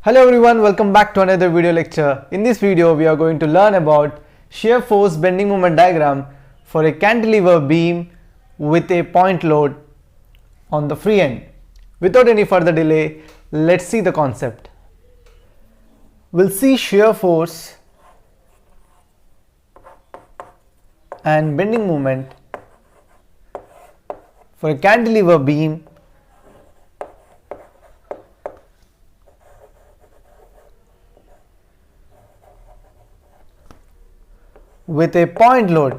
Hello everyone, welcome back to another video lecture. In this video we are going to learn about shear force bending moment diagram for a cantilever beam with a point load on the free end. Without any further delay, let's see the concept. We'll see shear force and bending moment for a cantilever beam with a point load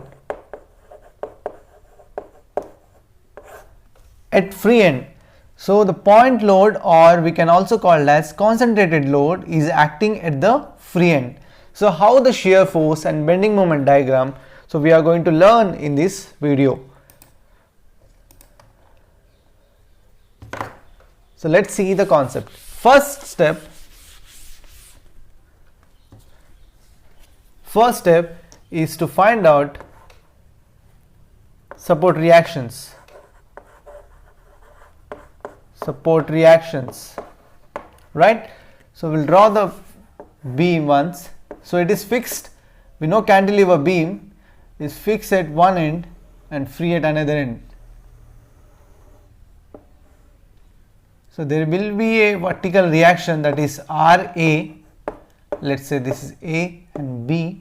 at free end. So the point load, or we can also call it as concentrated load, is acting at the free end. So how the shear force and bending moment diagram, so we are going to learn in this video. So let's see the concept. First step is to find out support reactions. Right? So we'll draw the beam once. So it is fixed. We know cantilever beam is fixed at one end and free at another end. So there will be a vertical reaction, that is RA. Let's say this is A and B,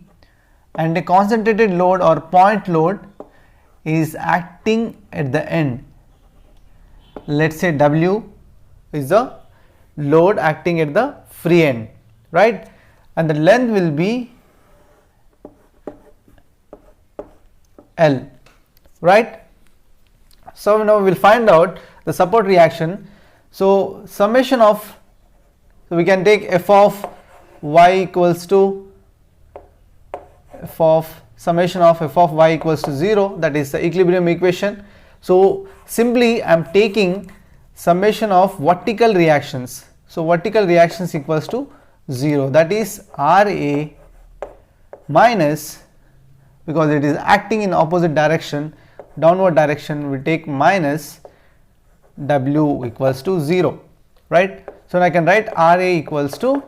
and a concentrated load or point load is acting at the end. Let's say W is the load acting at the free end, right? And the length will be L, right? So now we will find out the support reaction. So summation of, so we can take f of y equals to summation of f of y equals to 0, that is the equilibrium equation. So simply I am taking summation of vertical reactions. So vertical reactions equals to 0, that is RA minus, because it is acting in opposite direction, downward direction, we take minus W equals to 0, right? So I can write RA equals to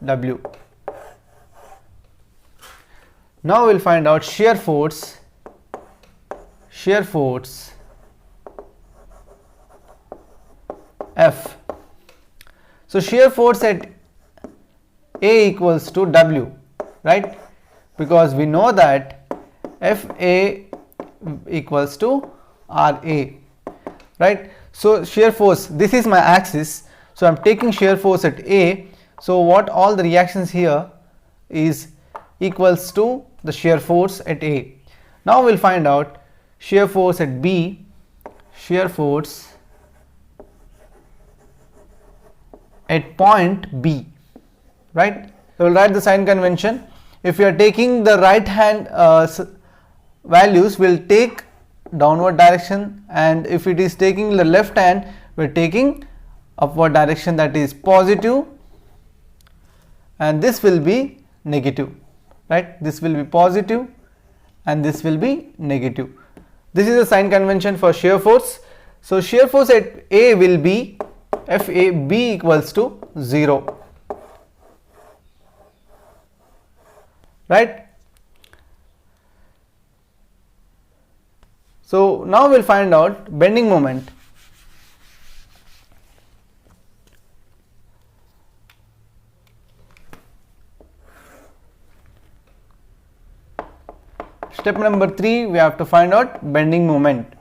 W. Now we will find out shear force F. So shear force at A equals to W, right? Because we know that FA equals to RA, right? So shear force, this is my axis, so I am taking shear force at A. So what all the reactions here is equals to the shear force at A. Now we will find out shear force at B, shear force at point B, right? So we will write the sign convention. If we are taking the right hand values, we will take downward direction, and if it is taking the left hand, we are taking upward direction, that is positive, and this will be negative, right? This will be positive and this will be negative. This is the sign convention for shear force. So shear force at A will be FAB equals to 0, right? So now we will find out bending moment. Step number 3, we have to find out bending moment.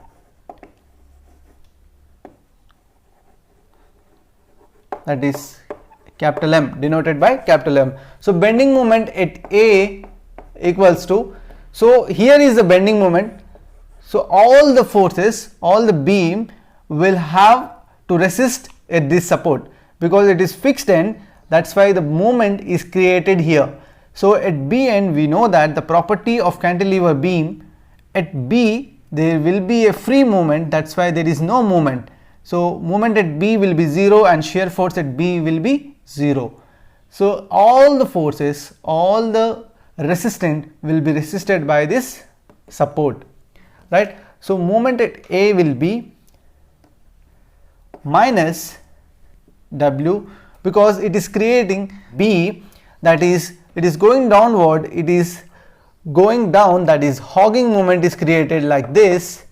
That is capital M, denoted by capital M. So bending moment at A equals to, so here is the bending moment. So all the forces, all the beam will have to resist at this support, because it is fixed end, that's why the moment is created here. So at B end we know that the property of cantilever beam, at B there will be a free moment, that's why there is no moment. So moment at B will be 0 and shear force at B will be 0. So all the forces, all the resistance will be resisted by this support, right? So moment at A will be minus W, because it is creating B, that is, it is going downward, it is going down, that is hogging moment is created like this.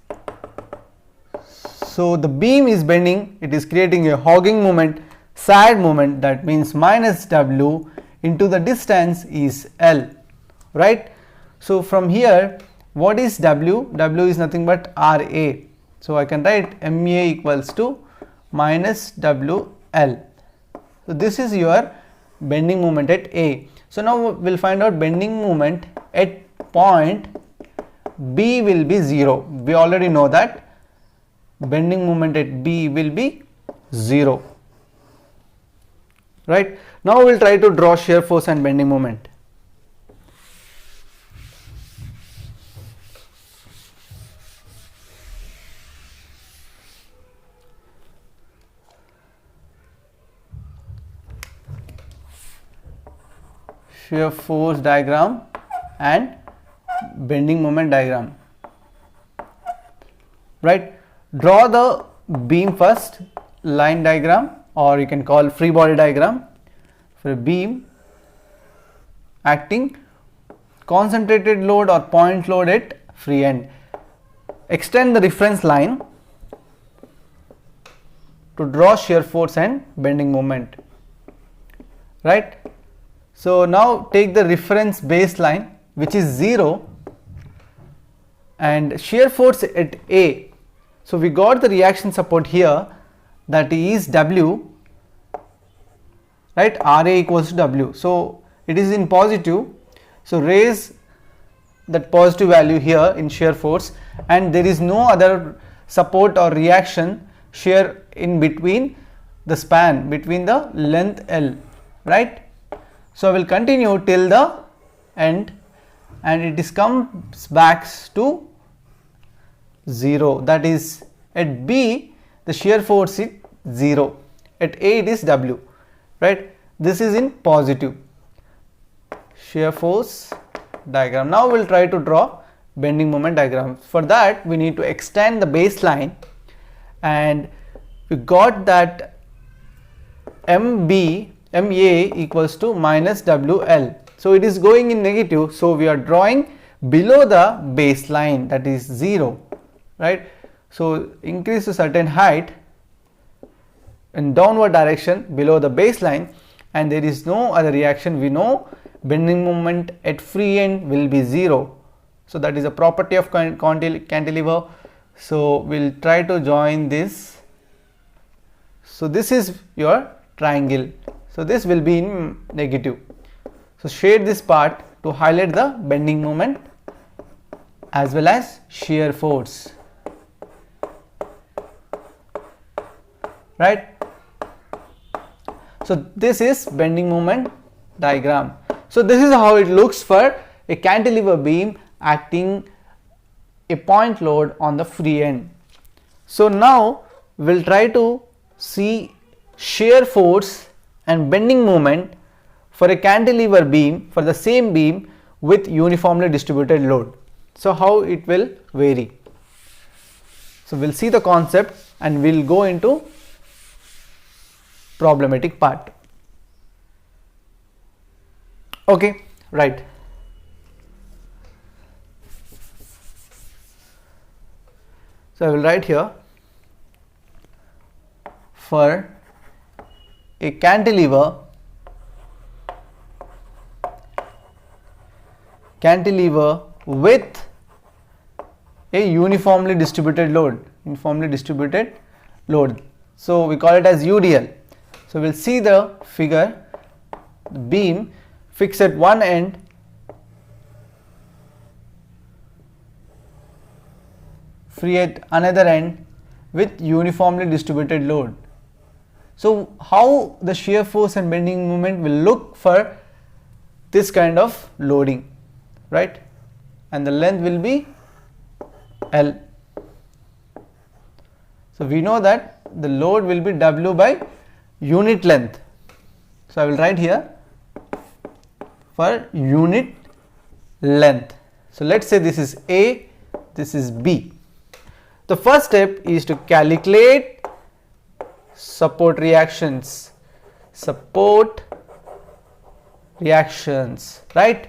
So the beam is bending, it is creating a hogging moment, side moment, that means minus W into the distance is L, right. So from here, what is W? W is nothing but RA. So I can write MA equals to minus WL. So this is your bending moment at A. So now we will find out bending moment at point B will be 0. We already know that bending moment at B will be 0. Right. Now we will try to draw shear force and bending moment. Shear force diagram and bending moment diagram, right. Draw the beam first, line diagram, or you can call free body diagram for a beam acting concentrated load or point load at free end. Extend the reference line to draw shear force and bending moment, right. So now take the reference baseline, which is 0, and shear force at A. So we got the reaction support here, that is W, right, RA equals to W. So it is in positive, so raise that positive value here in shear force, and there is no other support or reaction shear in between the span, between the length L, right. So I will continue till the end, and it is comes back to 0, that is at B the shear force is 0, at A it is W, right. This is in positive. Shear force diagram. Now we will try to draw bending moment diagram. For that we need to extend the baseline, and we got that MA equals to minus WL. So it is going in negative, so we are drawing below the baseline, that is 0, right. So increase to certain height in downward direction below the baseline, and there is no other reaction. We know bending moment at free end will be 0. So that is a property of cantilever. So we will try to join this. So this is your triangle. So this will be in negative. So shade this part to highlight the bending moment as well as shear force, right. So this is bending moment diagram. So this is how it looks for a cantilever beam acting a point load on the free end. So now we will try to see shear force and bending moment for a cantilever beam, for the same beam with uniformly distributed load. So how it will vary. So we will see the concept and we will go into problematic part. Okay, right. So I will write here, for a cantilever with a uniformly distributed load, so we call it as UDL. So we will see the figure, the beam fixed at one end, free at another end with uniformly distributed load. So how the shear force and bending moment will look for this kind of loading, right, and the length will be L. So we know that the load will be W by unit length. So I will write here for unit length. So let us say this is A, this is B. The first step is to calculate support reactions. support reactions, right?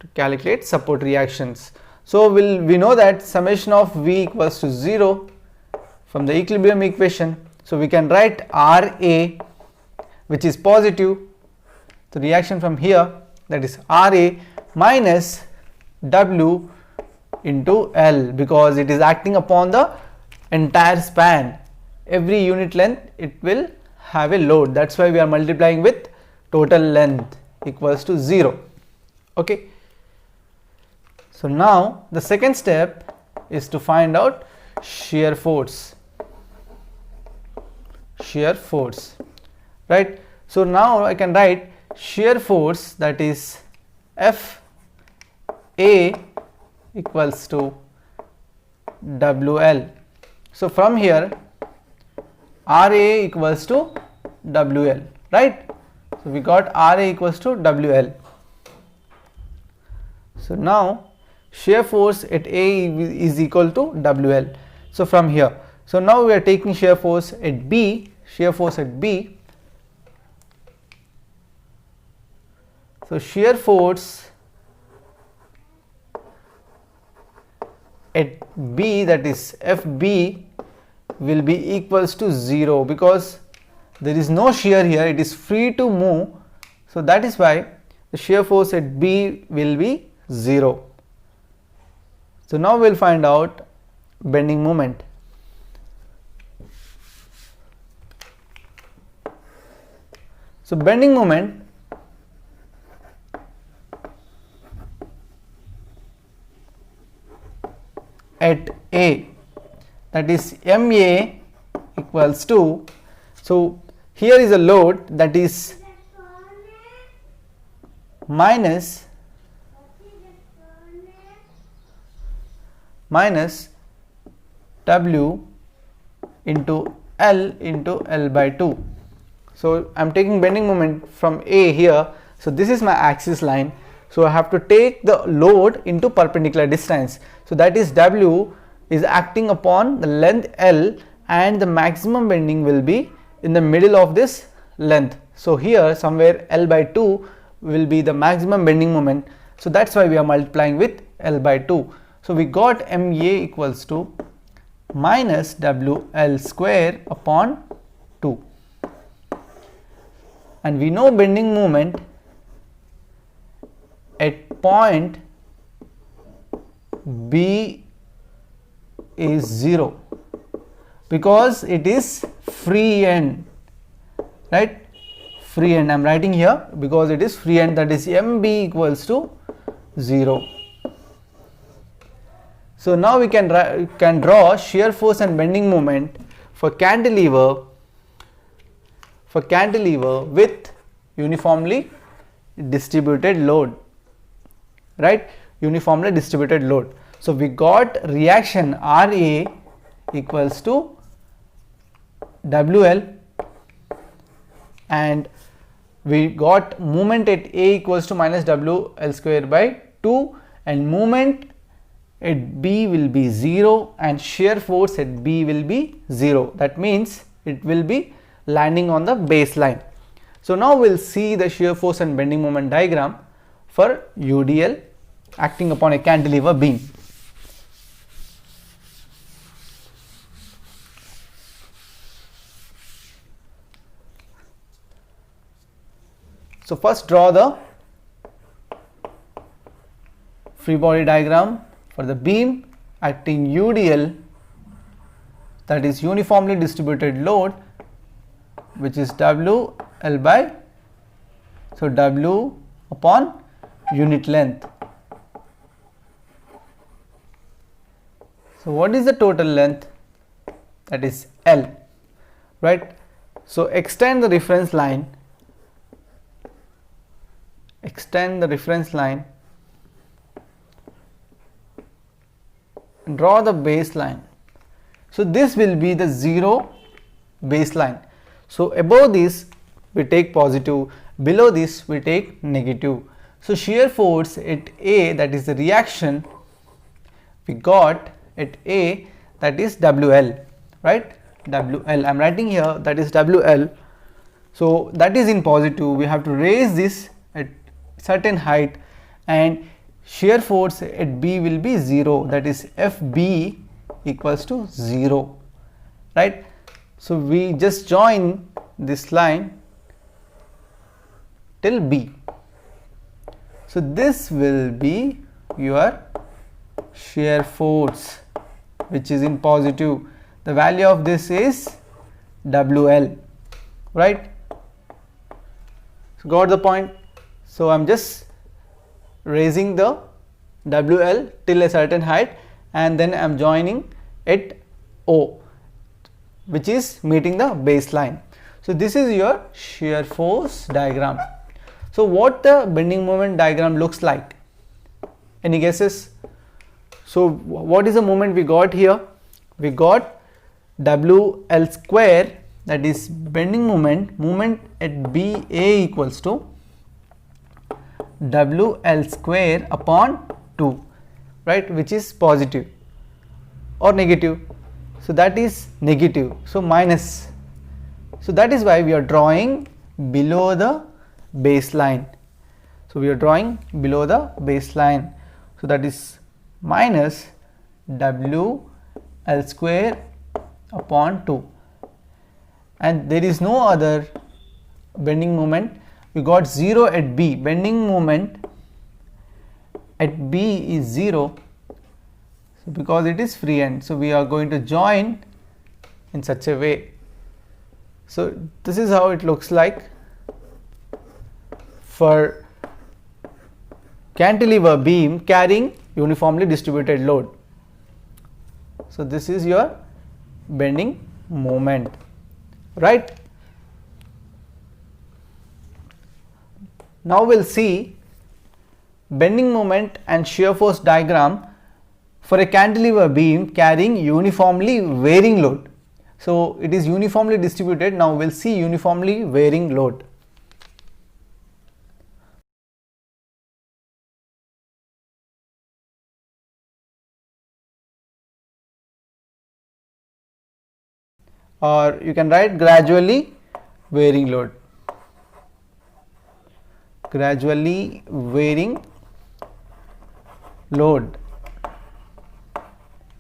To calculate support reactions. So we know that summation of V equals to 0 from the equilibrium equation. So we can write Ra, which is positive, the reaction from here, that is Ra minus W into L, because it is acting upon the entire span. Every unit length it will have a load. That's why we are multiplying with total length equals to 0. Okay. So now the second step is to find out shear force. Shear force, right? So now I can write shear force, that is F A equals to WL. So from here RA equals to WL, right? So we got RA equals to WL. So now shear force at A is equal to WL. So from here, so now we are taking shear force at B, shear force at B. So shear force at B, that is FB, will be equals to 0, because there is no shear here, it is free to move. So that is why the shear force at B will be 0. So now we will find out bending moment. So bending moment at A, that is MA equals to, so here is a load, that is minus W into L by 2. So I am taking bending moment from A here. So this is my axis line. So I have to take the load into perpendicular distance. So that is W is acting upon the length L, and the maximum bending will be in the middle of this length. So here somewhere L by 2 will be the maximum bending moment. So that's why we are multiplying with L by 2. So we got MA equals to minus WL square upon 2. And we know bending moment at point B is 0, because it is free end, right? Free end I am writing here because it is free end, that is MB equals to 0. So now we can draw shear force and bending moment for cantilever with uniformly distributed load, right? Uniformly distributed load. So we got reaction RA equals to WL, and we got moment at A equals to minus WL square by 2, and moment at B will be 0 and shear force at B will be 0. That means it will be landing on the baseline. So now we will see the shear force and bending moment diagram for UDL acting upon a cantilever beam. So first draw the free body diagram for the beam acting UDL, that is uniformly distributed load, which is WL by, so W upon unit length. So what is the total length? That is L, right? So extend the reference line, draw the baseline. So this will be the 0 baseline. So above this we take positive, below this we take negative. So shear force at A, that is the reaction we got at A, that is WL, right? WL I am writing here, that is WL. So that is in positive. We have to raise this at certain height, and shear force at B will be 0, that is FB equals to 0, right. So we just join this line till B. So this will be your shear force, which is in positive. The value of this is WL, right. So got the point. So I am just raising the WL till a certain height, and then I am joining at O, which is meeting the baseline. So this is your shear force diagram. So what the bending moment diagram looks like? Any guesses? So what is the moment we got here? We got WL square, that is bending moment at BA equals to WL square upon 2, right, which is positive or negative. So that is negative, so minus. So that is why we are drawing below the baseline. So we are drawing below the baseline. So that is minus WL square upon 2, and there is no other bending moment. We got 0 at B. Bending moment at B is 0, so because it is free end. So we are going to join in such a way. So this is how it looks like for cantilever beam carrying uniformly distributed load. So this is your bending moment, right. Now we will see bending moment and shear force diagram for a cantilever beam carrying uniformly varying load. So it is uniformly distributed. Now we will see uniformly varying load. Or you can write gradually varying load. Gradually varying load,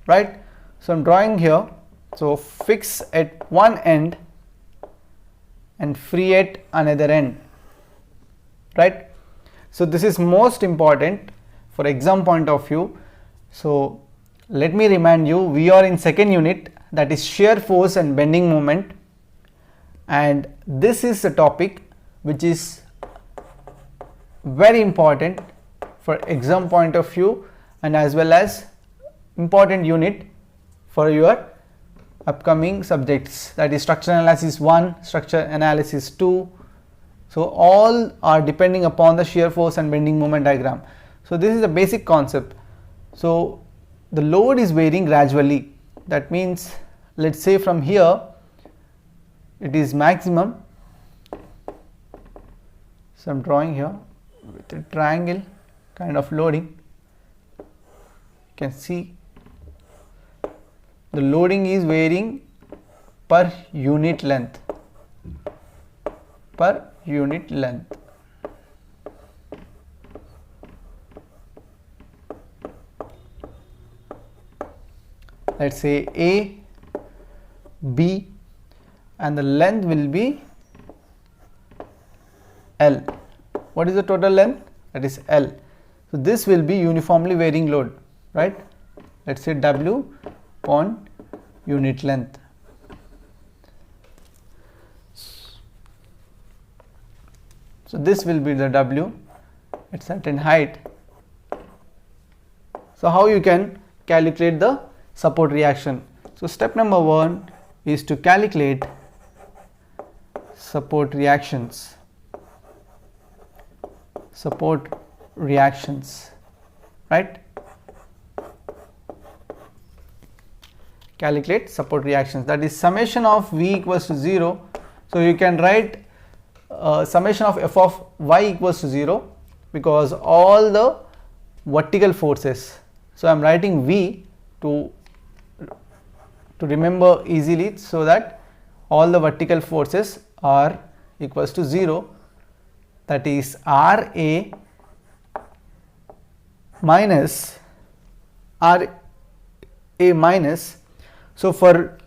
right. So I am drawing here. So fix at one end and free at another end, right. So this is most important for exam point of view. So let me remind you, we are in second unit, that is shear force and bending moment, and this is a topic which is very important for exam point of view, and as well as important unit for your upcoming subjects, that is structural analysis 1, structure analysis 2. So all are depending upon the shear force and bending moment diagram. So this is the basic concept. So the load is varying gradually. That means, let's say from here it is maximum. So I am drawing here with a triangle kind of loading. You can see the loading is varying per unit length. Per unit length. Let's say A, B, and the length will be L. What is the total length? That is L. So this will be uniformly varying load, right. Let's say W upon unit length. So this will be the W at certain height. So how you can calculate the support reaction? So step number 1 is to calculate support reactions. Support reactions, right. Calculate support reactions, that is summation of V equals to 0. So you can write summation of f of y equals to 0, because all the vertical forces. So I am writing V to remember easily, so that all the vertical forces are equals to 0, that is RA minus RA minus. So for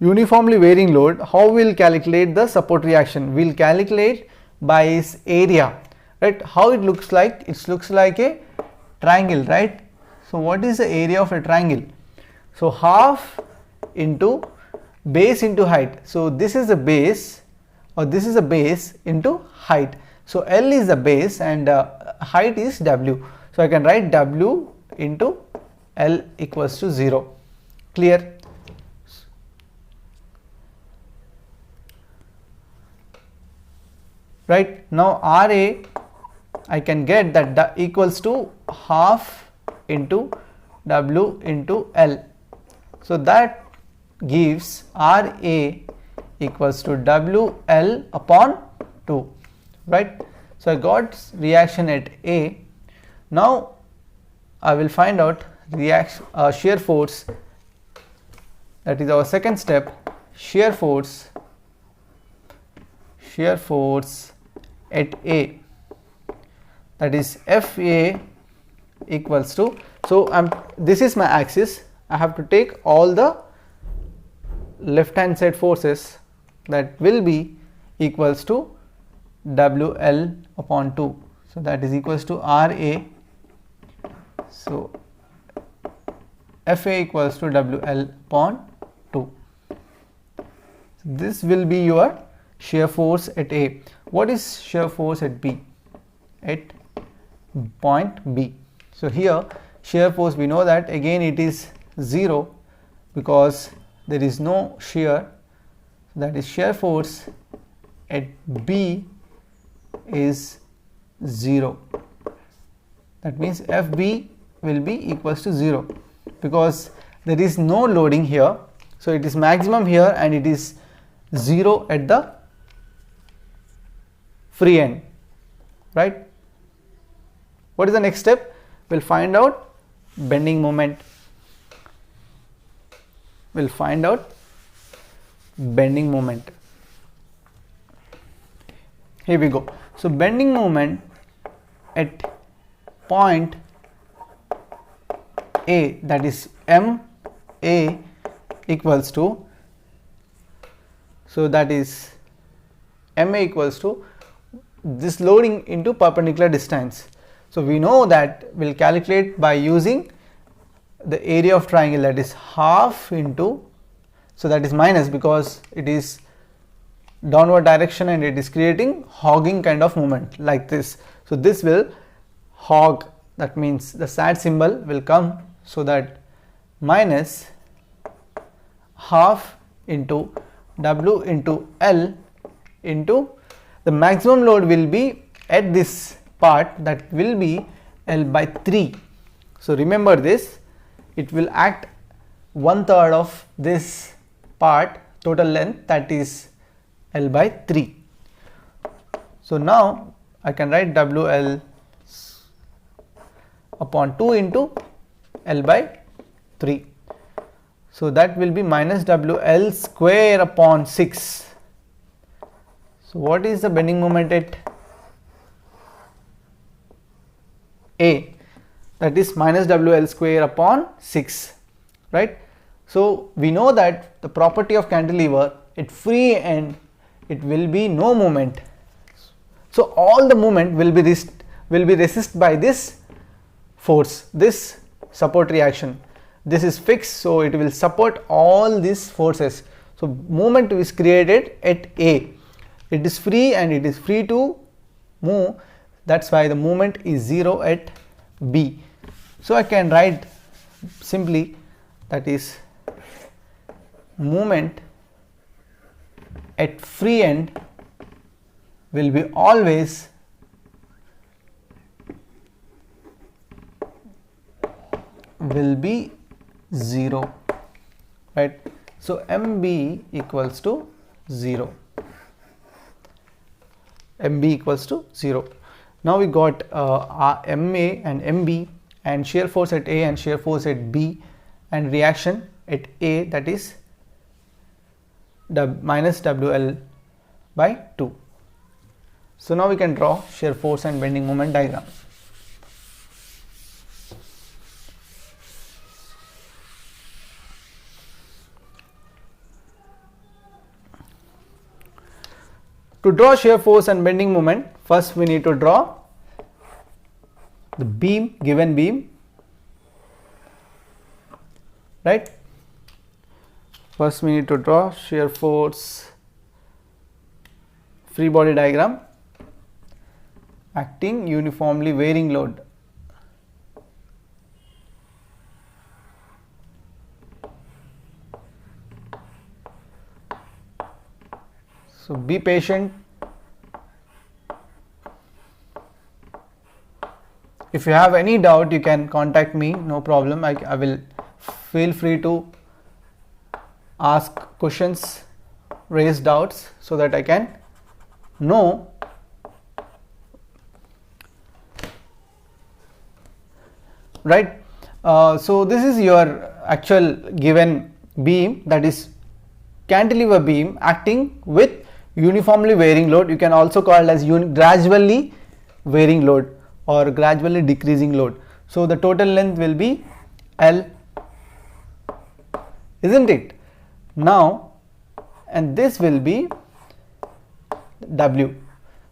uniformly varying load, how we will calculate the support reaction? We will calculate by its area, right? How it looks like? It looks like a triangle, right? So what is the area of a triangle? So half into base into height. So this is the base, or this is a base into height. So L is the base and height is W. So I can write W into L equals to 0. Clear? Right, now RA I can get that equals to half into W into L. So that gives RA equals to WL upon 2, right? So I got reaction at A. Now I will find out shear force, that is our second step. Shear force at A, that is FA equals to, so this is my axis. I have to take all the left hand side forces, that will be equals to WL upon 2. So that is equals to RA. So FA equals to WL upon 2. So this will be your shear force at A. What is shear force at B? At point B. So here shear force, we know that again it is 0 because there is no shear. That is shear force at B is 0. That means FB will be equals to 0 because there is no loading here. So it is maximum here and it is 0 at the free end, right? What is the next step? We will find out bending moment. We will find out bending moment. Here we go. So bending moment at point A, that is MA equals to, so that is MA equals to this loading into perpendicular distance. So we know that we will calculate by using the area of triangle, that is half into, so that is minus because it is downward direction and it is creating hogging kind of movement like this. So this will hog, that means the sad symbol will come, so that minus half into W into L into the maximum load will be at this part, that will be L by 3. So remember this, it will act 1/3 of this part total length, that is L by 3. So now I can write WL upon 2 into L by 3. So that will be minus WL square upon 6. So what is the bending moment at A? That is minus WL square upon 6, right? So we know that the property of cantilever, at free end it will be no moment. So all the moment will be resisted by this force, this support reaction. This is fixed, so it will support all these forces. So moment is created at A. It is free and it is free to move. That's why the moment is 0 at B. So I can write simply, that is moment at free end will be always will be 0, right? So MB equals to 0. MB equals to 0. Now we got MA and MB and shear force at A and shear force at B and reaction at A, that is minus WL by 2. So now we can draw shear force and bending moment diagram. To draw shear force and bending moment, first we need to draw the beam, given beam, right? First we need to draw shear force free body diagram acting uniformly varying load. So be patient. If you have any doubt, you can contact me, no problem. I will feel free to ask questions, raise doubts, so that I can know. Right. So this is your actual given beam, that is cantilever beam acting with uniformly varying load. You can also call it as gradually varying load or gradually decreasing load. So the total length will be L, isn't it? Now, and this will be W.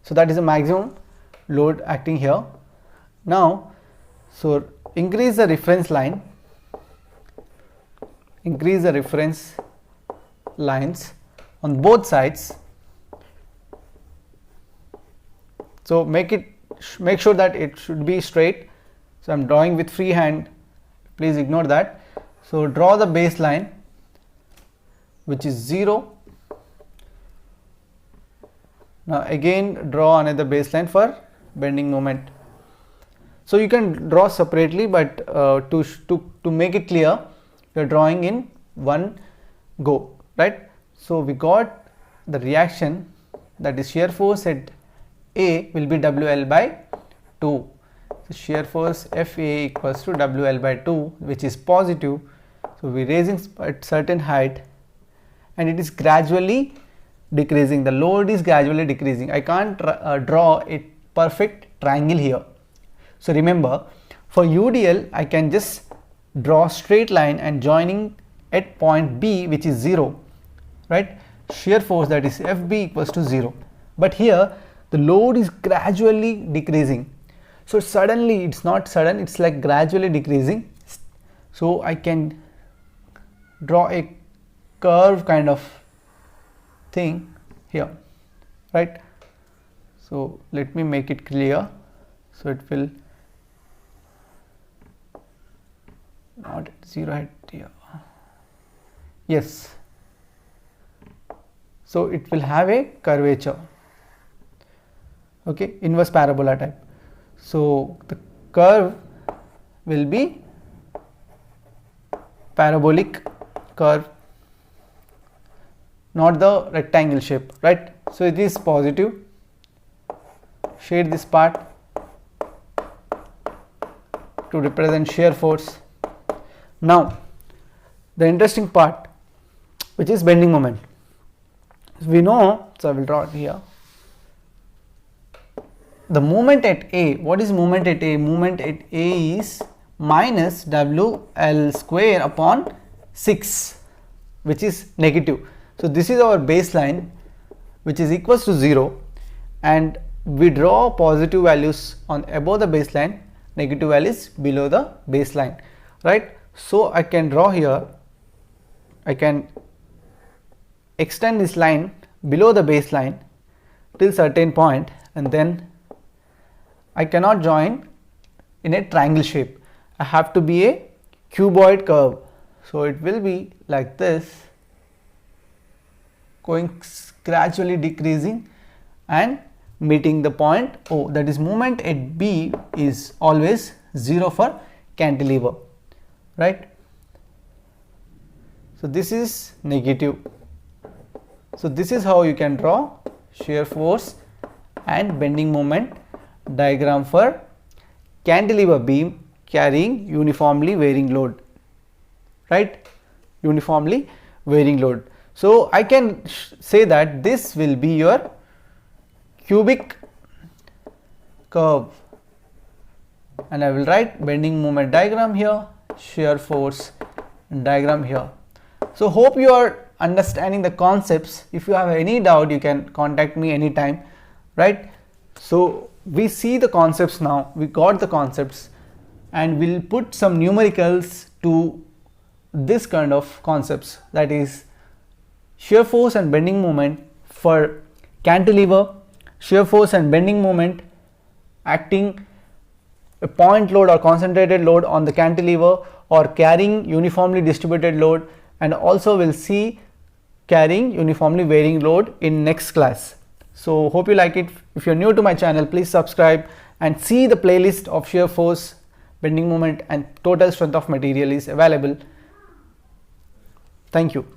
So that is the maximum load acting here. Now, so increase the reference line, increase the reference lines on both sides. So make sure that it should be straight. So I am drawing with free hand, please ignore that. So draw the baseline, which is 0. Now again draw another baseline for bending moment. So you can draw separately, but to make it clear, you are drawing in one go, right? So we got the reaction, that is shear force at A will be WL by 2. So shear force FA equals to WL by 2, which is positive. So we are raising at certain height and it is gradually decreasing. The load is gradually decreasing. I can't draw a perfect triangle here. So remember, for UDL I can just draw straight line and joining at point B, which is 0, right? Shear force, that is FB equals to 0. But here the load is gradually decreasing. So suddenly, it's not sudden, it's like gradually decreasing. So I can draw a curve kind of thing here, right? So let me make it clear. So it will not at 0 at here. Yes. So it will have a curvature. Okay, inverse parabola type. So the curve will be parabolic curve, not the rectangle shape, right? So it is positive. Shade this part to represent shear force. Now the interesting part, which is bending moment. We know, so I will draw it here. The moment at A, what is moment at A? Moment at A is minus WL square upon 6, which is negative. So this is our baseline, which is equals to 0, and we draw positive values on above the baseline, negative values below the baseline, right? So I can draw here, I can extend this line below the baseline till certain point, and then I cannot join in a triangle shape. I have to be a cuboid curve. So it will be like this, going gradually decreasing and meeting the point O. That is, moment at B is always 0 for cantilever, right? So this is negative. So this is how you can draw shear force and bending moment diagram for cantilever beam carrying uniformly varying load, right? Uniformly varying load. So I can say that this will be your cubic curve, and I will write bending moment diagram here, shear force diagram here. So hope you are understanding the concepts. If you have any doubt, you can contact me anytime, right? So we see the concepts now, we got the concepts, and we'll put some numericals to this kind of concepts, that is shear force and bending moment for cantilever, shear force and bending moment acting a point load or concentrated load on the cantilever, or carrying uniformly distributed load, and also we'll see carrying uniformly varying load in next class. So hope you like it. If you're new to my channel, please subscribe and see the playlist of shear force, bending moment and total strength of material is available. Thank you.